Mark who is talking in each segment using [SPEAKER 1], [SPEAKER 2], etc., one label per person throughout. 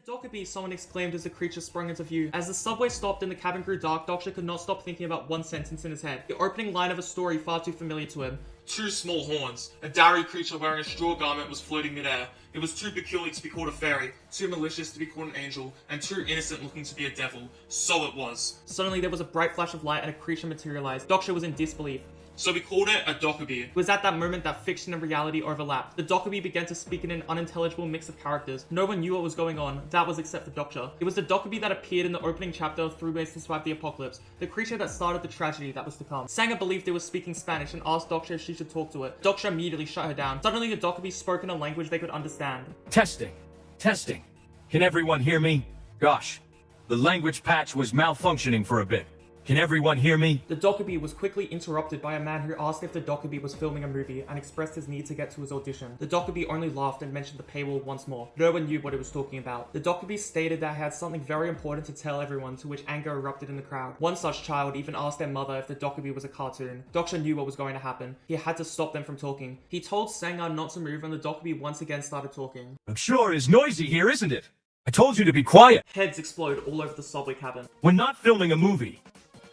[SPEAKER 1] Dokkaebi, someone exclaimed as the creature sprung into view. As the subway stopped and the cabin grew dark, Doksha could not stop thinking about one sentence in his head. The opening line of a story far too familiar to him.
[SPEAKER 2] Two small horns. A dowry creature wearing a straw garment was floating midair. It was too peculiar to be called a fairy, too malicious to be called an angel, and too innocent looking to be a devil. So it was.
[SPEAKER 1] Suddenly there was a bright flash of light and a creature materialized. Doksha was in disbelief.
[SPEAKER 2] So we called it a Dokkaebi.
[SPEAKER 1] It was at that moment that fiction and reality overlapped. The Dokkaebi began to speak in an unintelligible mix of characters. No one knew what was going on, that was except for Doksha. It was the Dokkaebi that appeared in the opening chapter of 3 Ways to Survive the Apocalypse, the creature that started the tragedy that was to come. Sanga believed it was speaking Spanish and asked Doksha if she should talk to it. Doksha immediately shut her down. Suddenly the Dokkaebi spoke in a language they could understand.
[SPEAKER 3] Testing. Testing. Can everyone hear me? Gosh, the language patch was malfunctioning for a bit. Can everyone hear me?
[SPEAKER 1] The Dokkaebi was quickly interrupted by a man who asked if the Dokkaebi was filming a movie and expressed his need to get to his audition. The Dokkaebi only laughed and mentioned the paywall once more. No one knew what it was talking about. The Dokkaebi stated that he had something very important to tell everyone, to which anger erupted in the crowd. One such child even asked their mother if the Dokkaebi was a cartoon. Doksha knew what was going to happen. He had to stop them from talking. He told Sanga not to move and the Dokkaebi once again started talking.
[SPEAKER 3] I'm sure it's noisy here, isn't it? I told you to be quiet.
[SPEAKER 1] Heads explode all over the subway cabin.
[SPEAKER 3] We're not filming a movie.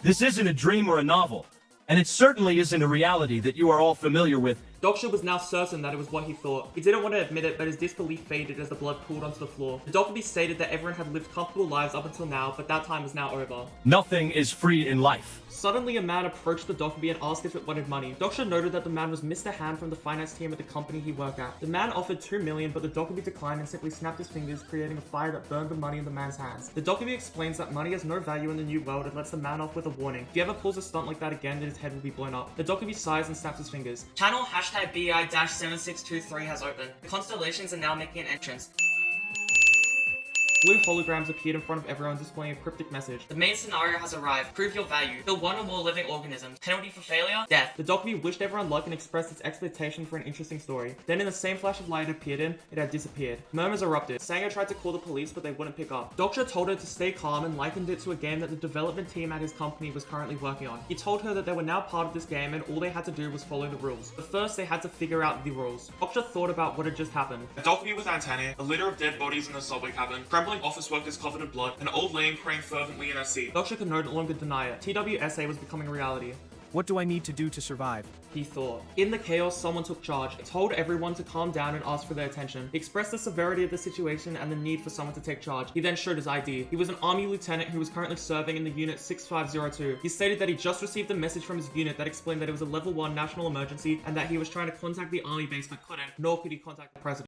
[SPEAKER 3] This isn't a dream or a novel, and it certainly isn't a reality that you are all familiar with.
[SPEAKER 1] Doksha was now certain that it was what he thought. He didn't want to admit it, but his disbelief faded as the blood pooled onto the floor. The Dokkaebi stated that everyone had lived comfortable lives up until now, but that time was now over.
[SPEAKER 3] Nothing is free in life.
[SPEAKER 1] Suddenly, a man approached the Dokkaebi and asked if it wanted money. Doksha noted that the man was Mr. Han from the finance team at the company he worked at. The man offered 2 million, but the Dokkaebi declined and simply snapped his fingers, creating a fire that burned the money in the man's hands. The Dokkaebi explains that money has no value in the new world and lets the man off with a warning. If he ever pulls a stunt like that again, then his head will be blown up. The Dokkaebi sighs and snaps his fingers. Channel #BI-7623 has opened. The constellations are now making an entrance. Blue holograms appeared in front of everyone, displaying a cryptic message. The main scenario has arrived. Prove your value. Kill 1 or more living organisms. Penalty for failure? Death. The Dokkaebi wished everyone luck and expressed its expectation for an interesting story. Then in the same flash of light it appeared in, it had disappeared. Murmurs erupted. Sanga tried to call the police, but they wouldn't pick up. Doksha told her to stay calm and likened it to a game that the development team at his company was currently working on. He told her that they were now part of this game and all they had to do was follow the rules. But first they had to figure out the rules. Doksha thought about what had just happened.
[SPEAKER 2] A Dokkaebi with antennae, a litter of dead bodies in the subway cabin, trembling office workers covered in blood, an old lady praying fervently in her seat.
[SPEAKER 1] Doksha could no longer deny it. TWSA was becoming a reality.
[SPEAKER 4] What do I need to do to survive?
[SPEAKER 1] He thought. In the chaos, someone took charge. He told everyone to calm down and ask for their attention. He expressed the severity of the situation and the need for someone to take charge. He then showed his ID. He was an army lieutenant who was currently serving in the unit 6502. He stated that he just received a message from his unit that explained that it was a level 1 national emergency and that he was trying to contact the army base but couldn't, nor could he contact the president.